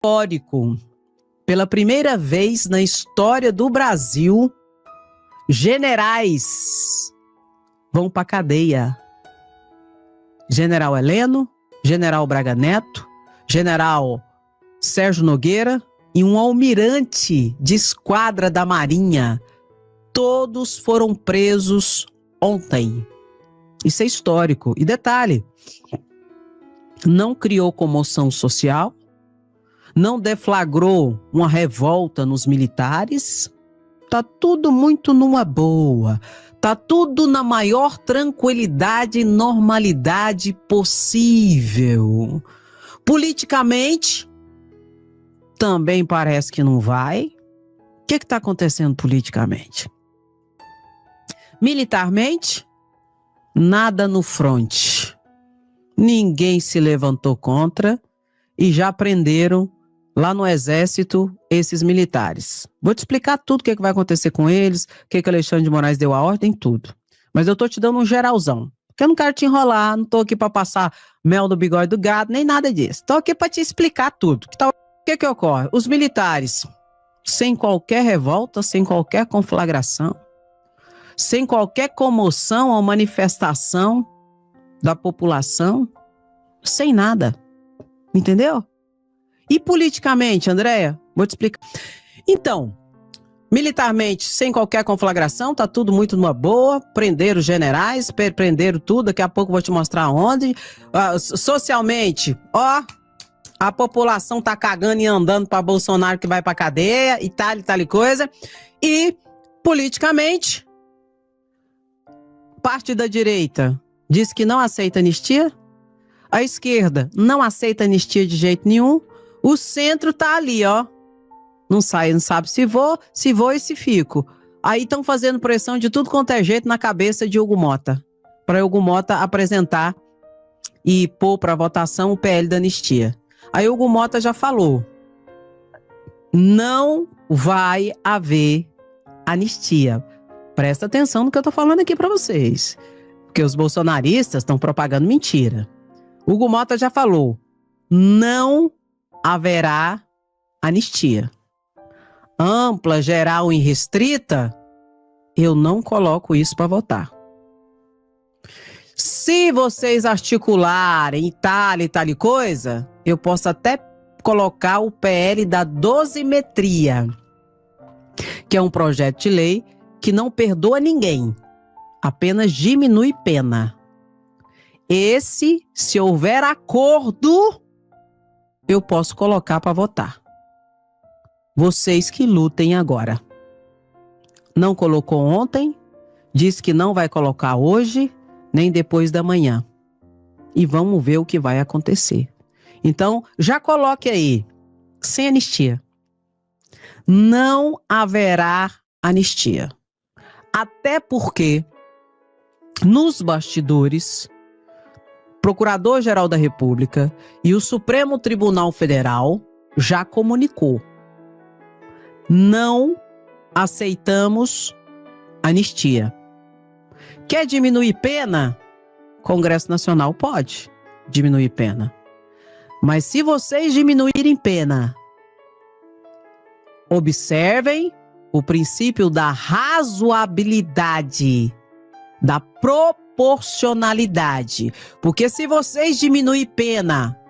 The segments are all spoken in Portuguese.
Histórico. Pela primeira vez na história do Brasil, generais vão para cadeia. General Heleno, General Braga Neto, General Sérgio Nogueira e um almirante de esquadra da Marinha. Todos foram presos ontem. Isso é histórico. E detalhe, não criou comoção social, não deflagrou uma revolta nos militares. Tá tudo muito numa boa. Tá tudo na maior tranquilidade e normalidade possível. Politicamente, também parece que não vai. O que está acontecendo politicamente? Militarmente, nada no fronte. Ninguém se levantou contra e já prenderam lá no Exército esses militares. Vou te explicar tudo o que vai acontecer com eles, o que Alexandre de Moraes deu a ordem, tudo. Mas eu tô te dando um geralzão, porque eu não quero te enrolar, não tô aqui para passar mel do bigode do gado, nem nada disso. Tô aqui para te explicar tudo. O que ocorre? Os militares, sem qualquer revolta, sem qualquer conflagração, sem qualquer comoção ou manifestação da população, sem nada. Entendeu? E politicamente, Andréia? Vou te explicar. Então, militarmente, sem qualquer conflagração, tá tudo muito numa boa, prenderam generais, prenderam tudo, daqui a pouco vou te mostrar onde. Socialmente, a população tá cagando e andando para Bolsonaro que vai pra cadeia e tal coisa. E, politicamente, parte da direita diz que não aceita anistia, a esquerda não aceita anistia de jeito nenhum, o centro tá ali, não sai, não sabe se vou e se fico. Aí estão fazendo pressão de tudo quanto é jeito na cabeça de Hugo Mota, para Hugo Mota apresentar e pôr para votação o PL da anistia. Aí Hugo Mota já falou, não vai haver anistia. Presta atenção no que eu tô falando aqui para vocês, porque os bolsonaristas estão propagando mentira. Hugo Mota já falou, não haverá anistia. Ampla, geral e restrita, eu não coloco isso para votar. Se vocês articularem e tal coisa, eu posso até colocar o PL da dosimetria, que é um projeto de lei que não perdoa ninguém, apenas diminui pena. Esse, se houver acordo, eu posso colocar para votar. Vocês que lutem agora. Não colocou ontem, diz que não vai colocar hoje, nem depois da manhã. E vamos ver o que vai acontecer. Então, já coloque aí, sem anistia. Não haverá anistia. Até porque, nos bastidores, Procurador-Geral da República e o Supremo Tribunal Federal já comunicou. Não aceitamos anistia. Quer diminuir pena? Congresso Nacional pode diminuir pena. Mas se vocês diminuírem pena, observem o princípio da razoabilidade, da proporcionalidade. Porque se vocês diminuírem pena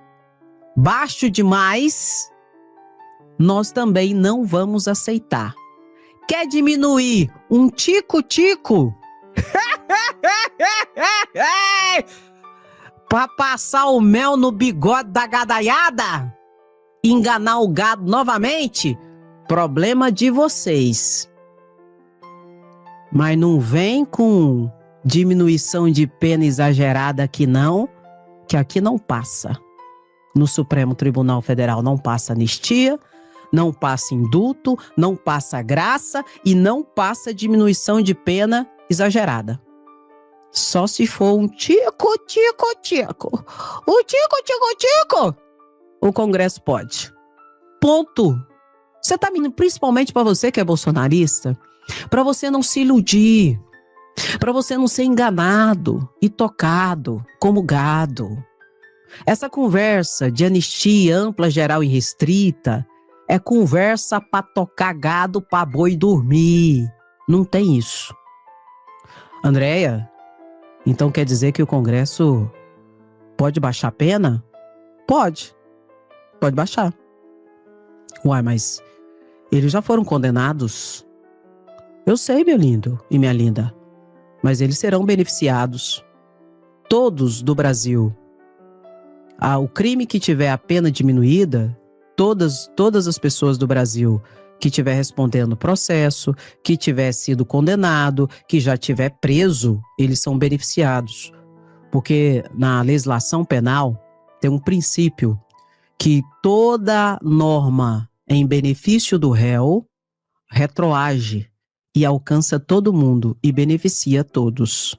baixo demais, nós também não vamos aceitar. Quer diminuir um tico-tico? Para passar o mel no bigode da gadaiada? Enganar o gado novamente? Problema de vocês. Mas não vem com diminuição de pena exagerada aqui não, que aqui não passa. No Supremo Tribunal Federal não passa anistia, não passa indulto, não passa graça e não passa diminuição de pena exagerada. Só se for um tico-tico-tico. O tico-tico-tico, o Congresso pode. Ponto. Você tá mentindo, principalmente para você que é bolsonarista, para você não se iludir, para você não ser enganado e tocado como gado. Essa conversa de anistia ampla, geral e restrita é conversa pra tocar gado pra boi dormir. Não tem isso. Andréia, então quer dizer que o Congresso pode baixar a pena? Pode baixar. Uai, mas eles já foram condenados? Eu sei, meu lindo e minha linda, mas eles serão beneficiados. Todos do Brasil. O crime que tiver a pena diminuída, todas as pessoas do Brasil que tiver respondendo o processo, que tiver sido condenado, que já tiver preso, eles são beneficiados. Porque na legislação penal tem um princípio que toda norma em benefício do réu retroage e alcança todo mundo e beneficia todos.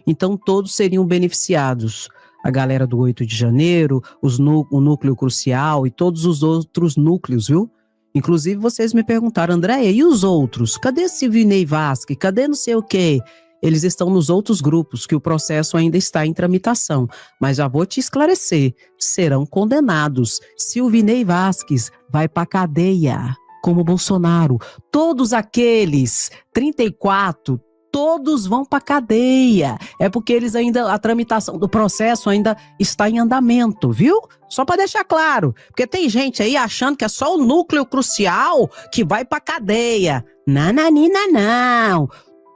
Então todos seriam beneficiados. A galera do 8 de janeiro, o núcleo crucial e todos os outros núcleos, viu? Inclusive vocês me perguntaram, Andréia, e os outros? Cadê Silvinei Vasquez? Cadê não sei o quê? Eles estão nos outros grupos, que o processo ainda está em tramitação. Mas já vou te esclarecer, serão condenados. Silvinei Vasquez vai pra cadeia, como Bolsonaro. Todos aqueles 34, todos vão pra cadeia. É porque eles ainda, a tramitação do processo ainda está em andamento, viu? Só para deixar claro. Porque tem gente aí achando que é só o núcleo crucial que vai pra cadeia. Nananina, não.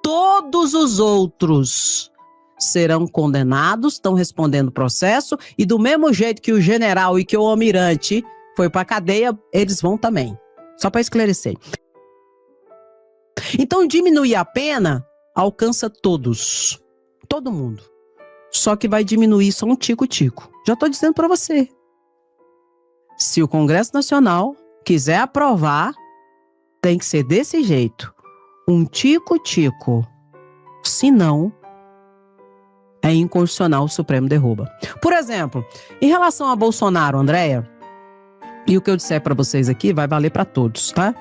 Todos os outros serão condenados, estão respondendo o processo, e do mesmo jeito que o general e que o almirante foi pra cadeia, eles vão também. Só para esclarecer. Então, diminuir a pena alcança todos. Todo mundo. Só que vai diminuir só um tico-tico. Já tô dizendo para você. Se o Congresso Nacional quiser aprovar, tem que ser desse jeito. Um tico-tico. Se não, é inconstitucional, o Supremo derruba. Por exemplo, em relação a Bolsonaro, Andréia, e o que eu disser para vocês aqui vai valer para todos, tá?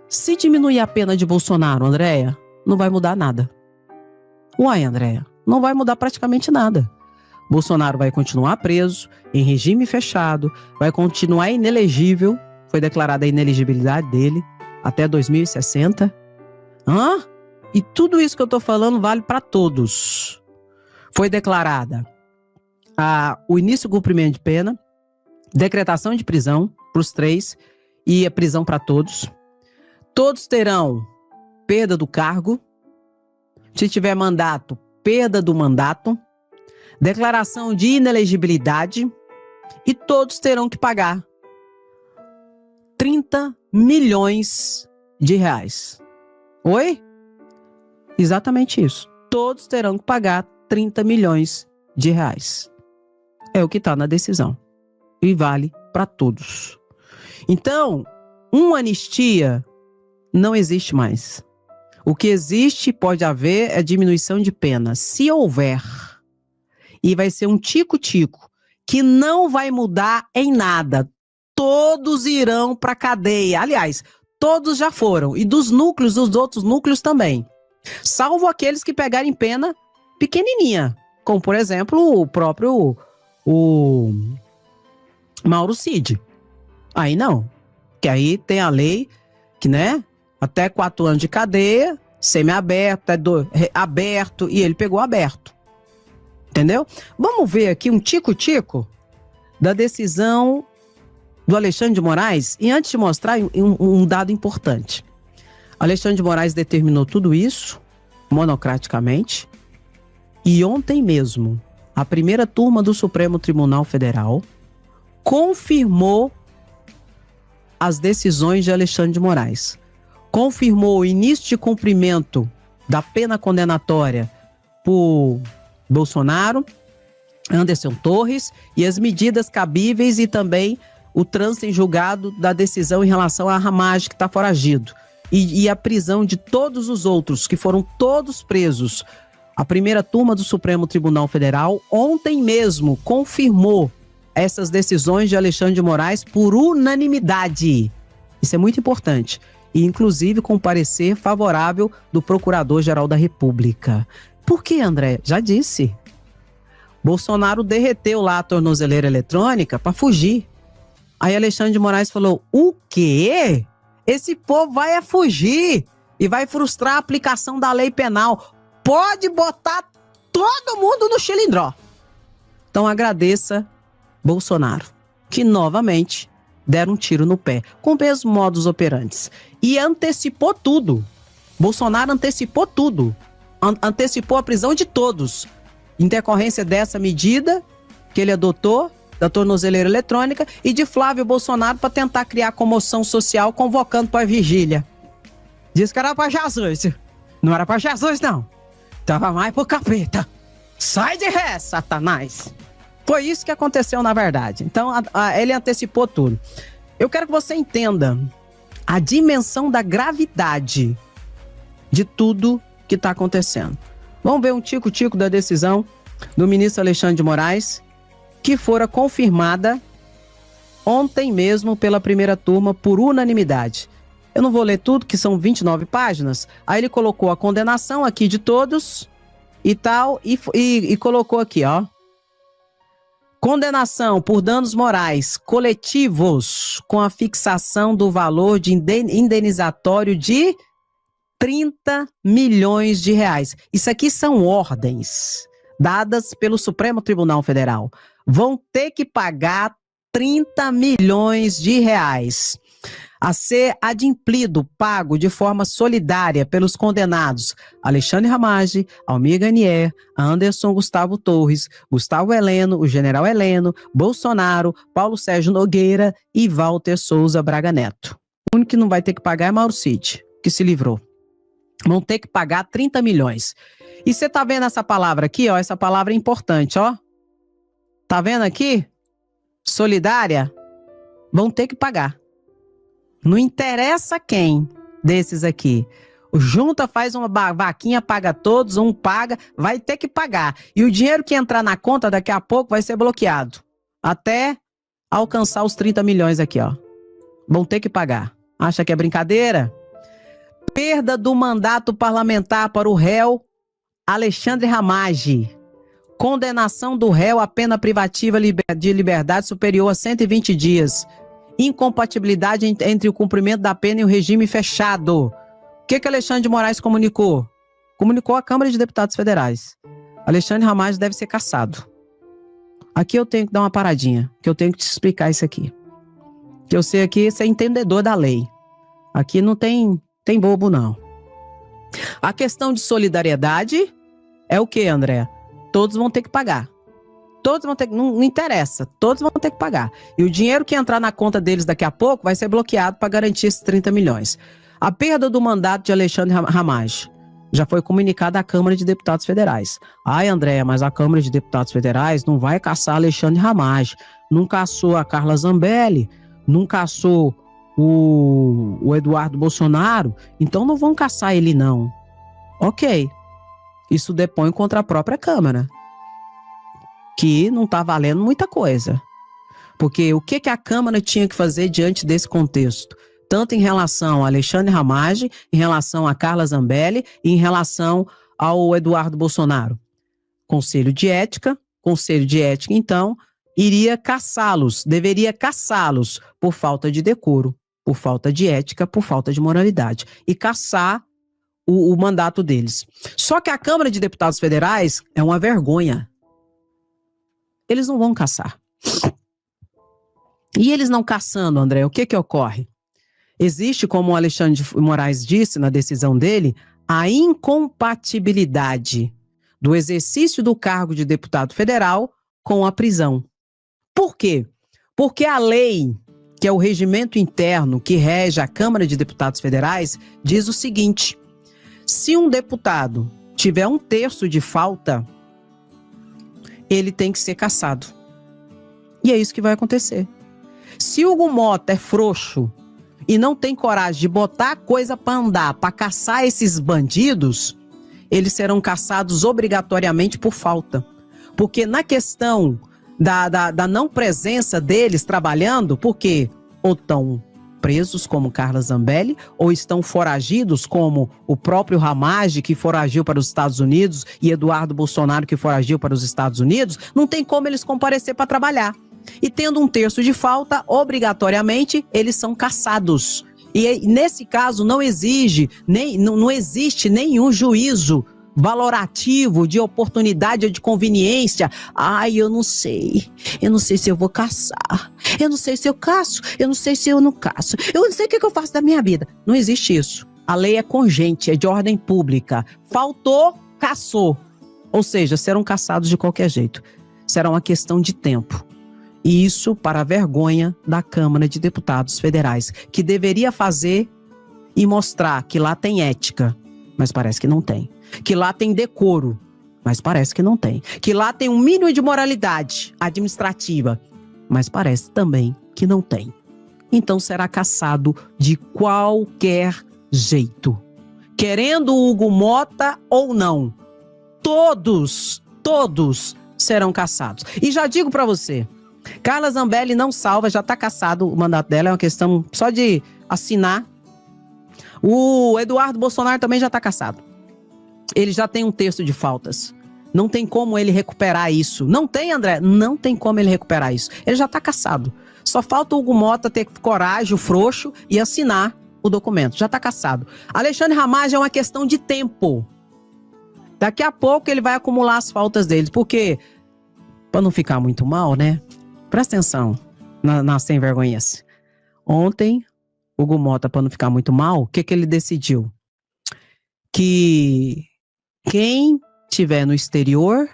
Se diminuir a pena de Bolsonaro, Andréia, não vai mudar nada. Uai, Andréia, não vai mudar praticamente nada. Bolsonaro vai continuar preso, em regime fechado, vai continuar inelegível, foi declarada a inelegibilidade dele até 2060. E tudo isso que eu tô falando vale para todos. Foi declarada o início do cumprimento de pena, decretação de prisão para os 3 e a prisão para todos. Todos terão perda do cargo. Se tiver mandato, perda do mandato. Declaração de inelegibilidade. E todos terão que pagar 30 milhões de reais. Oi? Exatamente isso. Todos terão que pagar 30 milhões de reais. É o que está na decisão. E vale para todos. Então, uma anistia não existe mais. O que existe, pode haver, é diminuição de pena. Se houver, e vai ser um tico-tico, que não vai mudar em nada. Todos irão para a cadeia. Aliás, todos já foram. E dos núcleos, dos outros núcleos também. Salvo aqueles que pegarem pena pequenininha. Como, por exemplo, o próprio Mauro Cid. Aí não. Que aí tem a lei que, né? Até 4 anos de cadeia, semi-aberto, aberto, e ele pegou aberto. Entendeu? Vamos ver aqui um tico-tico da decisão do Alexandre de Moraes. E antes de mostrar um dado importante. Alexandre de Moraes determinou tudo isso monocraticamente. E ontem mesmo, a primeira turma do Supremo Tribunal Federal confirmou as decisões de Alexandre de Moraes. Confirmou o início de cumprimento da pena condenatória por Bolsonaro, Anderson Torres, e as medidas cabíveis e também o trânsito em julgado da decisão em relação a Ramagem, que está foragido, e a prisão de todos os outros, que foram todos presos. A primeira turma do Supremo Tribunal Federal ontem mesmo confirmou essas decisões de Alexandre de Moraes por unanimidade. Isso é muito importante. E, inclusive, com parecer favorável do Procurador-Geral da República. Por quê, André? Já disse. Bolsonaro derreteu lá a tornozeleira eletrônica para fugir. Aí Alexandre de Moraes falou: o quê? Esse povo vai fugir e vai frustrar a aplicação da lei penal. Pode botar todo mundo no xilindró. Então agradeça Bolsonaro, que novamente deram um tiro no pé, com o mesmo modus operandi. E antecipou tudo. Bolsonaro antecipou tudo. Antecipou a prisão de todos. Em decorrência dessa medida que ele adotou, da tornozeleira eletrônica, e de Flávio Bolsonaro para tentar criar comoção social, convocando para a vigília. Diz que era para Jesus. Não era para Jesus, não. Tava mais pro capeta. Sai de ré, Satanás. Foi isso que aconteceu, na verdade. Então, ele antecipou tudo. Eu quero que você entenda a dimensão da gravidade de tudo que está acontecendo. Vamos ver um tico-tico da decisão do ministro Alexandre de Moraes, que fora confirmada ontem mesmo pela primeira turma por unanimidade. Eu não vou ler tudo, que são 29 páginas. Aí ele colocou a condenação aqui de todos e tal, e colocou aqui, ó. Condenação por danos morais coletivos com a fixação do valor de indenizatório de 30 milhões de reais. Isso aqui são ordens dadas pelo Supremo Tribunal Federal. Vão ter que pagar 30 milhões de reais a ser adimplido, pago de forma solidária pelos condenados Alexandre Ramagem, Almir Garnier, Anderson Gustavo Torres, Gustavo Heleno, o general Heleno, Bolsonaro, Paulo Sérgio Nogueira e Walter Souza Braga Neto. O único que não vai ter que pagar é Mauro Cid, que se livrou. Vão ter que pagar 30 milhões. E você tá vendo essa palavra aqui, ó? Essa palavra é importante, ó. Tá vendo aqui? Solidária? Vão ter que pagar. Não interessa quem desses aqui. O junta, faz uma vaquinha, paga todos, um paga, vai ter que pagar. E o dinheiro que entrar na conta daqui a pouco vai ser bloqueado. Até alcançar os 30 milhões aqui, ó. Vão ter que pagar. Acha que é brincadeira? Perda do mandato parlamentar para o réu Alexandre Ramagem. Condenação do réu a pena privativa de liberdade superior a 120 dias. Incompatibilidade entre o cumprimento da pena e o regime fechado. O que Alexandre de Moraes comunicou? Comunicou à Câmara de Deputados Federais. Alexandre Ramagem deve ser cassado. Aqui eu tenho que dar uma paradinha, que eu tenho que te explicar isso aqui. Que eu sei aqui, você é entendedor da lei. Aqui não tem bobo, não. A questão de solidariedade é o que, André? Todos vão ter que pagar. Todos vão ter, não interessa, todos vão ter que pagar. E o dinheiro que entrar na conta deles daqui a pouco vai ser bloqueado para garantir esses 30 milhões. A perda do mandato de Alexandre Ramagem já foi comunicada à Câmara de Deputados Federais. Ai, Andréia, mas a Câmara de Deputados Federais não vai caçar Alexandre Ramagem. Não caçou a Carla Zambelli, não caçou o Eduardo Bolsonaro, então não vão caçar ele, não. Ok. Isso depõe contra a própria Câmara, que não está valendo muita coisa. Porque o que a Câmara tinha que fazer diante desse contexto? Tanto em relação a Alexandre Ramagem, em relação a Carla Zambelli e em relação ao Eduardo Bolsonaro. Conselho de Ética, então, iria caçá-los, deveria caçá-los por falta de decoro, por falta de ética, por falta de moralidade. E caçar o mandato deles. Só que a Câmara de Deputados Federais é uma vergonha. Eles não vão caçar. E eles não caçando, André, o que ocorre? Existe, como o Alexandre de Moraes disse na decisão dele, a incompatibilidade do exercício do cargo de deputado federal com a prisão. Por quê? Porque a lei, que é o regimento interno que rege a Câmara de Deputados Federais, diz o seguinte: se um deputado tiver 1/3 de falta, ele tem que ser cassado. E é isso que vai acontecer. Se Hugo Mota é frouxo e não tem coragem de botar a coisa para andar, para caçar esses bandidos, eles serão caçados obrigatoriamente por falta. Porque na questão da não presença deles trabalhando, porque ou estão presos como Carla Zambelli ou estão foragidos como o próprio Ramagem, que foragiu para os Estados Unidos, e Eduardo Bolsonaro, que foragiu para os Estados Unidos, não tem como eles comparecer para trabalhar. E tendo um terço de falta, obrigatoriamente, eles são cassados. E nesse caso não existe nenhum juízo valorativo de oportunidade ou de conveniência. Ai, eu não sei se eu vou caçar, eu não sei se eu caço, eu não sei se eu não caço, eu não sei o que eu faço da minha vida. Não existe isso. A lei é congente, é de ordem pública. Faltou, caçou. Ou seja, serão caçados de qualquer jeito. Será uma questão de tempo. E isso para a vergonha da Câmara de Deputados Federais, que deveria fazer e mostrar que lá tem ética, mas parece que não tem. Que lá tem decoro, mas parece que não tem. Que lá tem um mínimo de moralidade administrativa, mas parece também que não tem. Então será caçado de qualquer jeito. Querendo o Hugo Mota ou não, todos serão caçados. E já digo para você, Carla Zambelli não salva, já está cassado o mandato dela, é uma questão só de assinar. O Eduardo Bolsonaro também já está cassado. Ele já tem um terço de faltas. Não tem como ele recuperar isso. Não tem, André? Não tem como ele recuperar isso. Ele já está cassado. Só falta o Hugo Mota ter coragem, o frouxo, e assinar o documento. Já está cassado. Alexandre Ramagem é uma questão de tempo. Daqui a pouco ele vai acumular as faltas dele. Porque, para não ficar muito mal, né? Presta atenção na sem vergonhice. Ontem, Hugo Mota, para não ficar muito mal, o que ele decidiu? Que quem estiver no exterior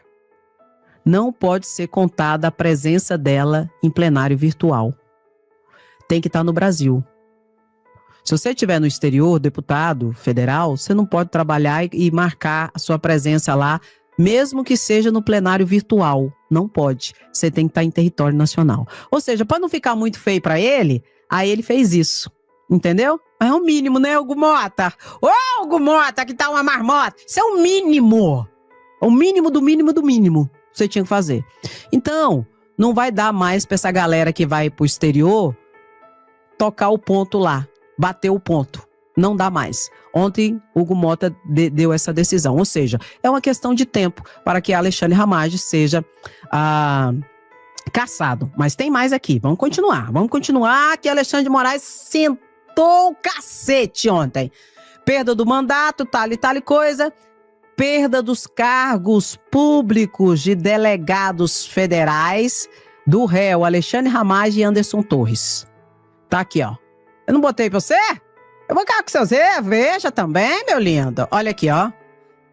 não pode ser contada a presença dela em plenário virtual. Tem que estar no Brasil. Se você estiver no exterior, deputado federal, você não pode trabalhar e marcar a sua presença lá, mesmo que seja no plenário virtual. Não pode. Você tem que estar em território nacional. Ou seja, para não ficar muito feio para ele, aí ele fez isso. Entendeu? É o mínimo, né, Hugo Mota? Ô, Hugo Mota, que tá uma marmota. Isso é o mínimo. O mínimo do mínimo do mínimo que você tinha que fazer. Então, não vai dar mais pra essa galera que vai pro exterior tocar o ponto lá, bater o ponto. Não dá mais. Ontem, Hugo Mota deu essa decisão. Ou seja, é uma questão de tempo para que Alexandre Ramagem seja caçado. Mas tem mais aqui. Vamos continuar que Alexandre de Moraes sentou o cacete ontem. Perda do mandato, tal e coisa. Perda dos cargos públicos de delegados federais do réu Alexandre Ramagem e Anderson Torres. Tá aqui, ó. Eu não botei pra você? Eu vou ficar com você, veja também, meu lindo. Olha aqui, ó.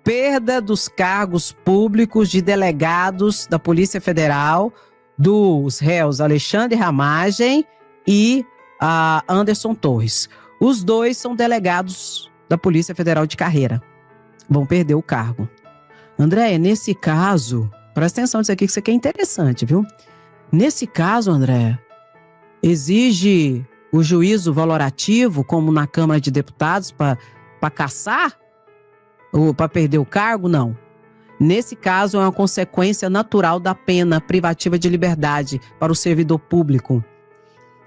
Perda dos cargos públicos de delegados da Polícia Federal dos réus Alexandre Ramagem e Anderson Torres. Os dois são delegados da Polícia Federal de carreira. Vão perder o cargo. André, nesse caso, presta atenção nisso aqui, que isso aqui é interessante, viu? Nesse caso, André, exige o juízo valorativo, como na Câmara de Deputados, para caçar? Ou para perder o cargo? Não. Nesse caso, é uma consequência natural da pena privativa de liberdade para o servidor público.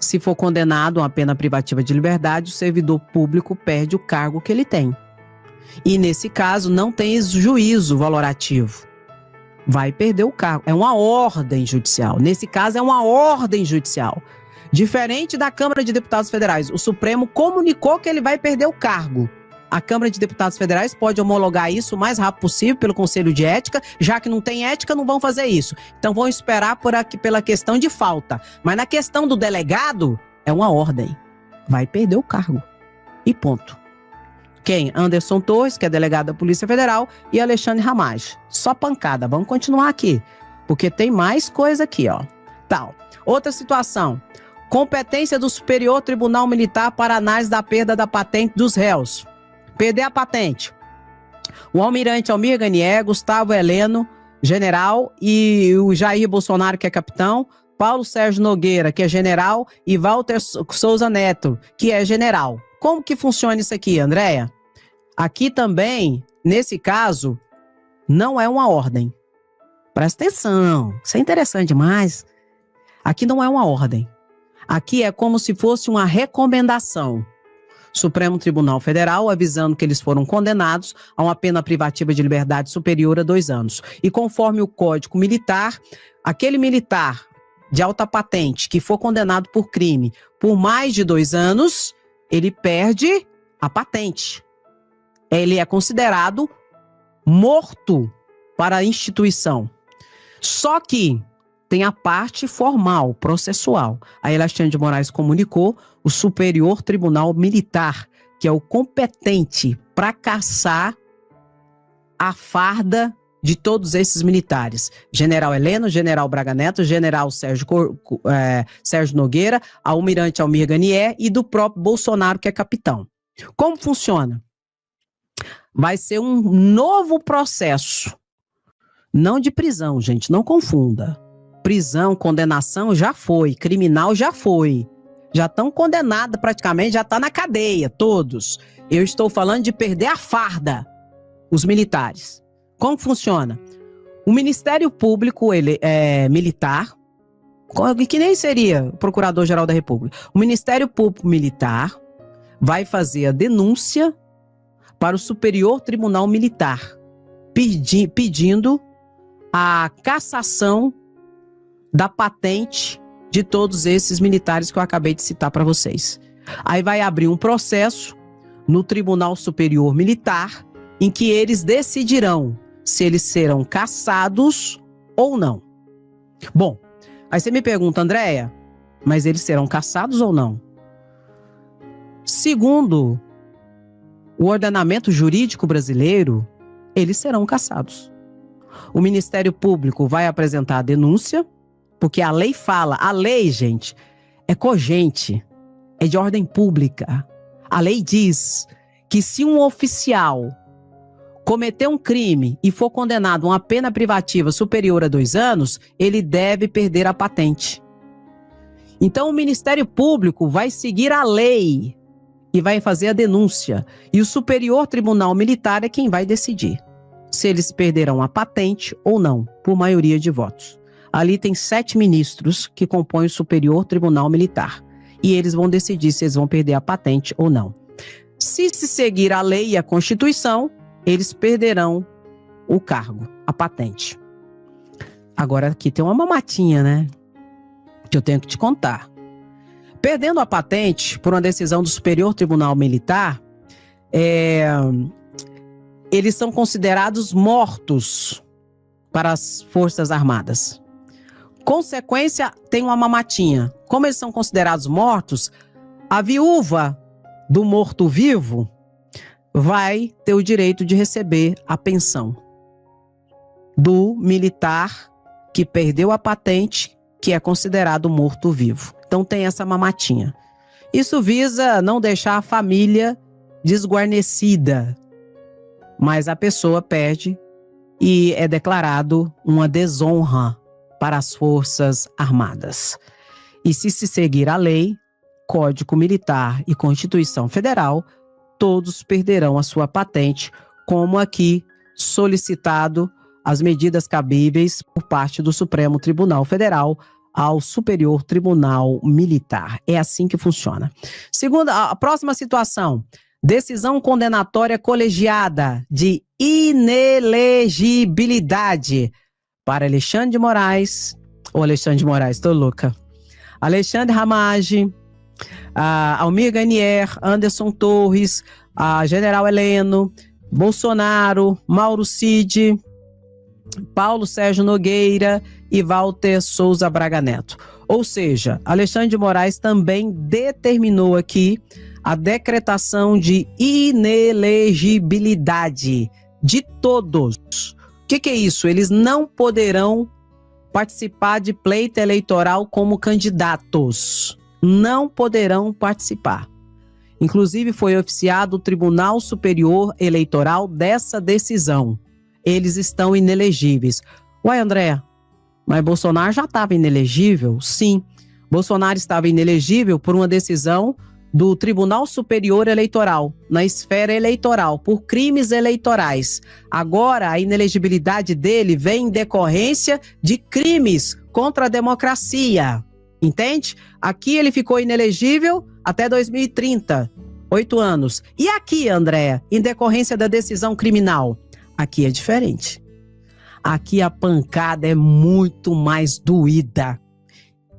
Se for condenado a uma pena privativa de liberdade, o servidor público perde o cargo que ele tem. E nesse caso, não tem juízo valorativo. Vai perder o cargo. É uma ordem judicial. Nesse caso, é uma ordem judicial. Diferente da Câmara de Deputados Federais, o Supremo comunicou que ele vai perder o cargo. A Câmara de Deputados Federais pode homologar isso o mais rápido possível pelo Conselho de Ética. Já que não tem ética, não vão fazer isso. Então vão esperar pela questão de falta. Mas na questão do delegado, é uma ordem. Vai perder o cargo. E ponto. Quem? Anderson Torres, que é delegado da Polícia Federal, e Alexandre Ramagem. Só pancada. Vamos continuar aqui. Porque tem mais coisa aqui, ó. Tal. Outra situação. Competência do Superior Tribunal Militar para análise da perda da patente dos réus. Perder a patente. O almirante Almir Garnier, Gustavo Heleno, general, e o Jair Bolsonaro, que é capitão, Paulo Sérgio Nogueira, que é general, e Walter Souza Neto, que é general. Como que funciona isso aqui, Andréia? Aqui também, nesse caso, não é uma ordem. Presta atenção, isso é interessante demais. Aqui não é uma ordem. Aqui é como se fosse uma recomendação. Supremo Tribunal Federal avisando que eles foram condenados a uma pena privativa de liberdade superior a 2 anos. E conforme o Código Militar, aquele militar de alta patente que for condenado por crime por mais de 2 anos, ele perde a patente. Ele é considerado morto para a instituição. Só que tem a parte formal, processual. A Alexandre de Moraes comunicou o Superior Tribunal Militar, que é o competente para caçar a farda de todos esses militares. General Heleno, General Braga Neto, General Sérgio Nogueira, Almirante Almir Ganier e do próprio Bolsonaro, que é capitão. Como funciona? Vai ser um novo processo. Não de prisão, gente, não confunda. Prisão, condenação já foi, criminal já foi. Já estão condenados praticamente, já está na cadeia, todos. Eu estou falando de perder a farda, os militares. Como funciona? O Ministério Público Militar, que nem seria o Procurador-Geral da República, o Ministério Público Militar vai fazer a denúncia para o Superior Tribunal Militar, pedindo a cassação da patente de todos esses militares que eu acabei de citar para vocês. Aí vai abrir um processo no Tribunal Superior Militar em que eles decidirão se eles serão cassados ou não. Bom, aí você me pergunta, Andréia, mas eles serão cassados ou não? Segundo o ordenamento jurídico brasileiro, eles serão cassados. O Ministério Público vai apresentar a denúncia, porque a lei fala, a lei, gente, é cogente, é de ordem pública. A lei diz que se um oficial cometer um crime e for condenado a uma pena privativa superior a 2 anos, ele deve perder a patente. Então o Ministério Público vai seguir a lei e vai fazer a denúncia. E o Superior Tribunal Militar é quem vai decidir se eles perderão a patente ou não, por maioria de votos. Ali tem 7 ministros que compõem o Superior Tribunal Militar. E eles vão decidir se eles vão perder a patente ou não. Se seguir a lei e a Constituição, eles perderão o cargo, a patente. Agora aqui tem uma mamatinha, né? Que eu tenho que te contar. Perdendo a patente por uma decisão do Superior Tribunal Militar, eles são considerados mortos para as Forças Armadas. Consequência, tem uma mamatinha. Como eles são considerados mortos, a viúva do morto-vivo vai ter o direito de receber a pensão do militar que perdeu a patente, que é considerado morto-vivo. Então tem essa mamatinha. Isso visa não deixar a família desguarnecida, mas a pessoa perde e é declarado uma desonra para as Forças Armadas. E se seguir a lei, Código Militar e Constituição Federal, todos perderão a sua patente, como aqui solicitado as medidas cabíveis por parte do Supremo Tribunal Federal ao Superior Tribunal Militar. É assim que funciona. Segunda, a próxima situação, decisão condenatória colegiada de inelegibilidade para Alexandre de Moraes, tô louca, Alexandre Ramagem, Almir Ganier, Anderson Torres, General Heleno, Bolsonaro, Mauro Cid, Paulo Sérgio Nogueira e Walter Souza Braga Neto. Ou seja, Alexandre de Moraes também determinou aqui a decretação de inelegibilidade de todos. O que é isso? Eles não poderão participar de pleito eleitoral como candidatos. Não poderão participar. Inclusive foi oficiado o Tribunal Superior Eleitoral dessa decisão. Eles estão inelegíveis. Ué, André, mas Bolsonaro já estava inelegível? Sim, Bolsonaro estava inelegível por uma decisão do Tribunal Superior Eleitoral, na esfera eleitoral, por crimes eleitorais. Agora, a inelegibilidade dele vem em decorrência de crimes contra a democracia. Entende? Aqui ele ficou inelegível até 2030, 8 anos. E aqui, Andréa, em decorrência da decisão criminal? Aqui é diferente. Aqui a pancada é muito mais doída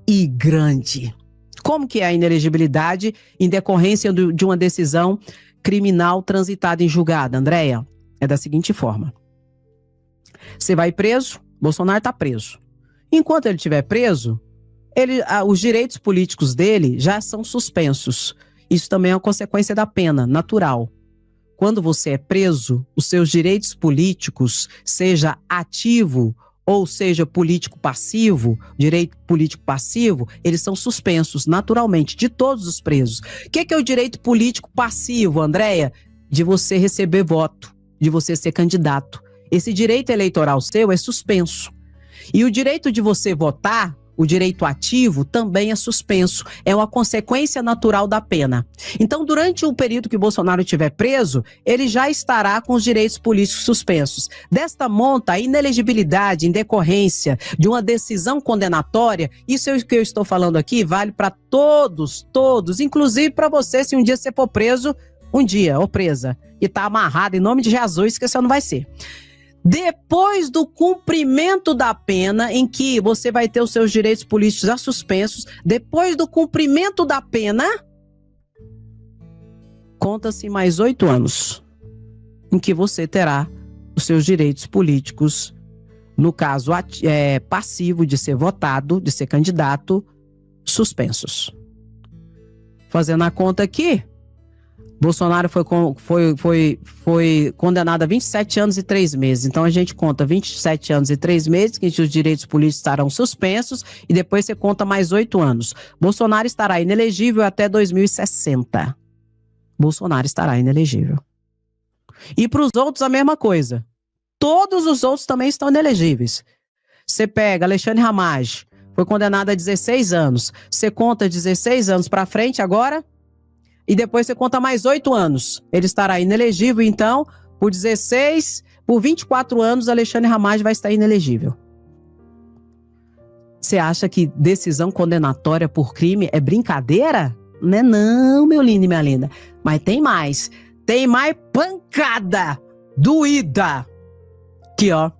e grande. Como que é a inelegibilidade em decorrência de uma decisão criminal transitada em julgado, Andréa? É da seguinte forma. Você vai preso, Bolsonaro está preso. Enquanto ele estiver preso, os direitos políticos dele já são suspensos. Isso também é uma consequência da pena, natural. Quando você é preso, os seus direitos políticos, seja ativo ou seja político passivo, direito político passivo, eles são suspensos naturalmente de todos os presos. O que é o direito político passivo, Andréa? De você receber voto, de você ser candidato. Esse direito eleitoral seu é suspenso. E o direito de você votar, o direito ativo, também é suspenso. É uma consequência natural da pena. Então, durante o período que o Bolsonaro estiver preso, ele já estará com os direitos políticos suspensos. Desta monta, a inelegibilidade em decorrência de uma decisão condenatória, isso é o que eu estou falando aqui, vale para todos, inclusive para você, se um dia você for preso, ou presa, e tá amarrado, em nome de Jesus, que você não vai ser. Depois do cumprimento da pena, em que você vai ter os seus direitos políticos já suspensos, depois do cumprimento da pena, conta-se mais 8 anos, em que você terá os seus direitos políticos, no caso passivo de ser votado, de ser candidato, suspensos. Fazendo a conta aqui, Bolsonaro foi condenado a 27 anos e 3 meses. Então a gente conta 27 anos e 3 meses, que os direitos políticos estarão suspensos, e depois você conta mais 8 anos. Bolsonaro estará inelegível até 2060. Bolsonaro estará inelegível. E para os outros a mesma coisa. Todos os outros também estão inelegíveis. Você pega Alexandre Ramagem, foi condenado a 16 anos. Você conta 16 anos para frente agora? E depois você conta mais 8 anos. Ele estará inelegível, então, por 24 anos, Alexandre Ramagem vai estar inelegível. Você acha que decisão condenatória por crime é brincadeira? Não é não, meu lindo e minha linda. Mas tem mais. Tem mais pancada doída. Aqui, ó.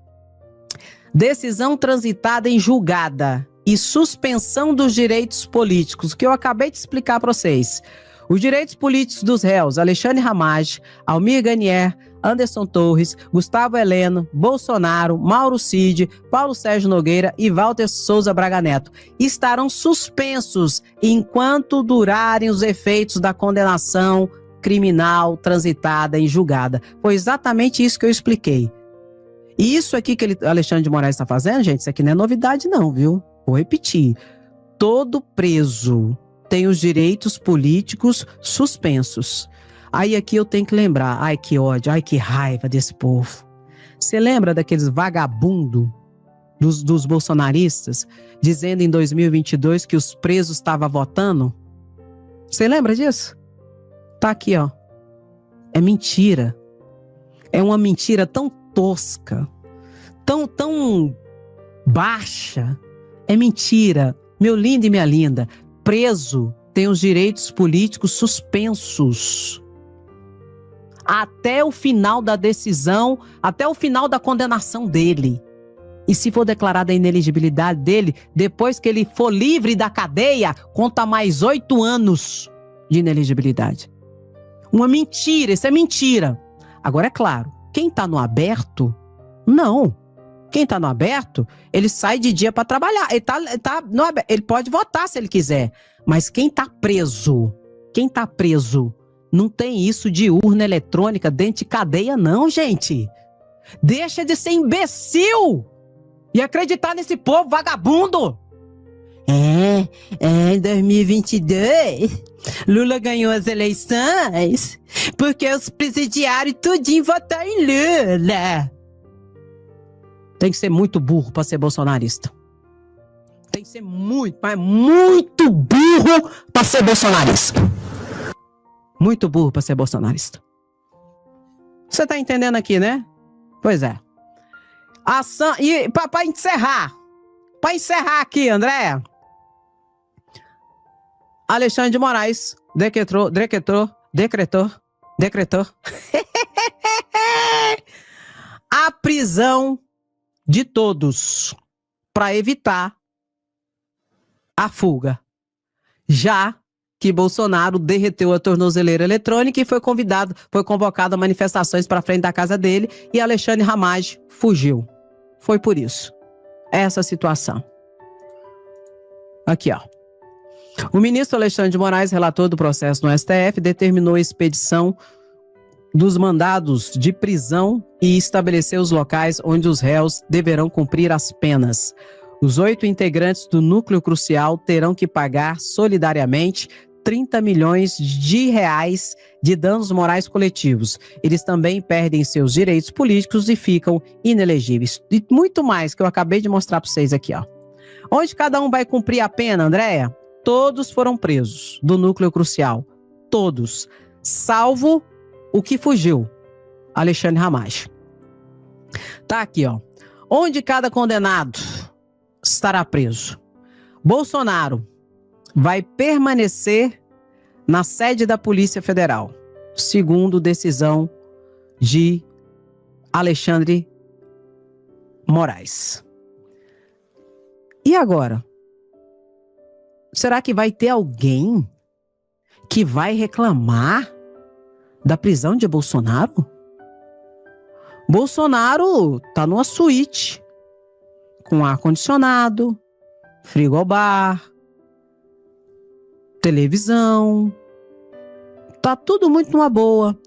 Decisão transitada em julgada e suspensão dos direitos políticos, que eu acabei de explicar para vocês. Os direitos políticos dos réus Alexandre Ramagem, Almir Garnier, Anderson Torres, Gustavo Heleno, Bolsonaro, Mauro Cid, Paulo Sérgio Nogueira e Walter Souza Braga Neto estarão suspensos enquanto durarem os efeitos da condenação criminal transitada em julgada. Foi exatamente isso que eu expliquei. E isso aqui que Alexandre de Moraes está fazendo, gente, isso aqui não é novidade não, viu? Vou repetir. Todo preso tem os direitos políticos suspensos. Aí aqui eu tenho que lembrar, ai que ódio, ai que raiva desse povo. Você lembra daqueles vagabundos dos bolsonaristas dizendo em 2022 que os presos estavam votando? Você lembra disso? Tá aqui, ó. É mentira. É uma mentira tão tosca, tão baixa. É mentira. Meu lindo e minha linda. Preso tem os direitos políticos suspensos até o final da decisão, até o final da condenação dele. E se for declarada a inelegibilidade dele, depois que ele for livre da cadeia, conta mais 8 anos de inelegibilidade. Uma mentira, isso é mentira. Agora é claro, quem está no aberto, não. Quem está no aberto, ele sai de dia para trabalhar. Ele pode votar se ele quiser. Mas quem está preso, não tem isso de urna eletrônica dentro de cadeia, não, gente. Deixa de ser imbecil e acreditar nesse povo vagabundo. Em 2022, Lula ganhou as eleições porque os presidiários tudinho votaram em Lula. Tem que ser muito burro para ser bolsonarista. Tem que ser muito, mas muito burro para ser bolsonarista. Muito burro para ser bolsonarista. Você tá entendendo aqui, né? Pois é. E para encerrar aqui, André, Alexandre de Moraes decretou a prisão de todos para evitar a fuga. Já que Bolsonaro derreteu a tornozeleira eletrônica e foi convocado a manifestações para frente da casa dele e Alexandre Ramage fugiu. Foi por isso. Essa situação. Aqui, ó. O ministro Alexandre de Moraes, relator do processo no STF, determinou a expedição dos mandados de prisão e estabeleceu os locais onde os réus deverão cumprir as penas. Os 8 integrantes do núcleo crucial terão que pagar solidariamente 30 milhões de reais de danos morais coletivos. Eles também perdem seus direitos políticos e ficam inelegíveis. E muito mais que eu acabei de mostrar para vocês aqui, ó. Onde cada um vai cumprir a pena, Andréia? Todos foram presos do núcleo crucial. Todos. Salvo o que fugiu. Alexandre Ramage. Tá aqui, ó. Onde cada condenado estará preso? Bolsonaro vai permanecer na sede da Polícia Federal, segundo decisão de Alexandre Moraes. E agora? Será que vai ter alguém que vai reclamar da prisão de Bolsonaro? Bolsonaro tá numa suíte com ar-condicionado, frigobar, televisão. Tá tudo muito numa boa.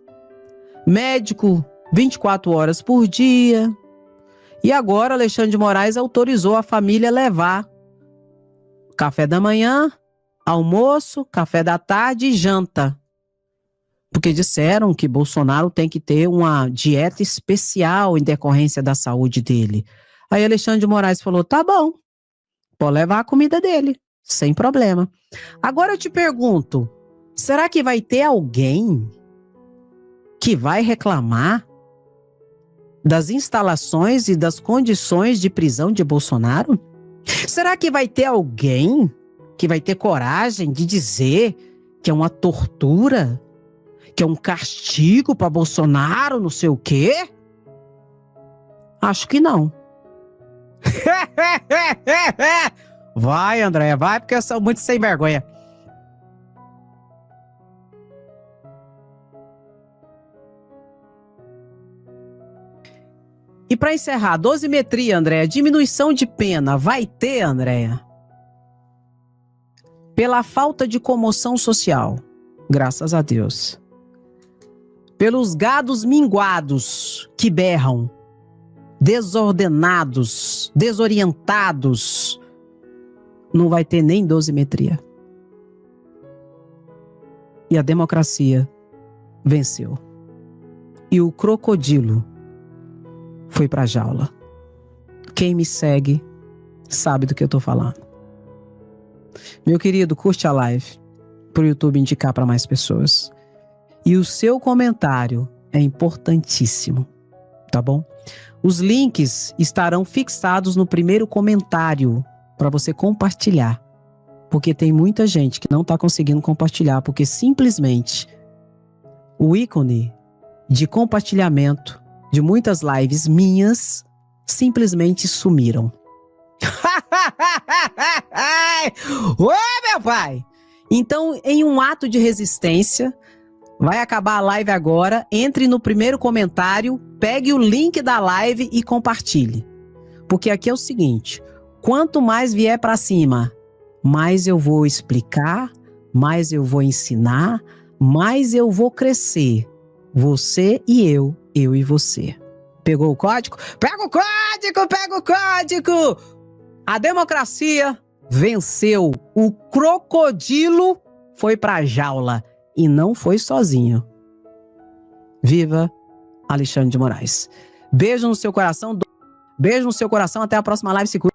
Médico 24 horas por dia. E agora Alexandre de Moraes autorizou a família levar café da manhã, almoço, café da tarde e janta. Porque disseram que Bolsonaro tem que ter uma dieta especial em decorrência da saúde dele. Aí Alexandre de Moraes falou, tá bom, pode levar a comida dele, sem problema. Agora eu te pergunto, será que vai ter alguém que vai reclamar das instalações e das condições de prisão de Bolsonaro? Será que vai ter alguém que vai ter coragem de dizer que é uma tortura, que é um castigo para Bolsonaro, não sei o quê? Acho que não. Vai, André, vai, porque eu sou muito sem vergonha. E para encerrar, dosimetria, Andréia, diminuição de pena, vai ter, Andréia? Pela falta de comoção social, graças a Deus. Pelos gados minguados que berram, desordenados, desorientados, não vai ter nem dosimetria. E a democracia venceu. E o crocodilo foi pra jaula. Quem me segue sabe do que eu tô falando. Meu querido, curte a live pro YouTube indicar para mais pessoas. E o seu comentário é importantíssimo, tá bom? Os links estarão fixados no primeiro comentário para você compartilhar. Porque tem muita gente que não tá conseguindo compartilhar, porque simplesmente o ícone de compartilhamento de muitas lives minhas simplesmente sumiram. Ô, meu pai! Então, em um ato de resistência, vai acabar a live agora, entre no primeiro comentário, pegue o link da live e compartilhe. Porque aqui é o seguinte, quanto mais vier pra cima, mais eu vou explicar, mais eu vou ensinar, mais eu vou crescer. Você e eu e você. Pegou o código? Pega o código! Pega o código! A democracia venceu. O crocodilo foi pra jaula. E não foi sozinho. Viva Alexandre de Moraes. Beijo no seu coração. Beijo no seu coração. Até a próxima live. Se cuida.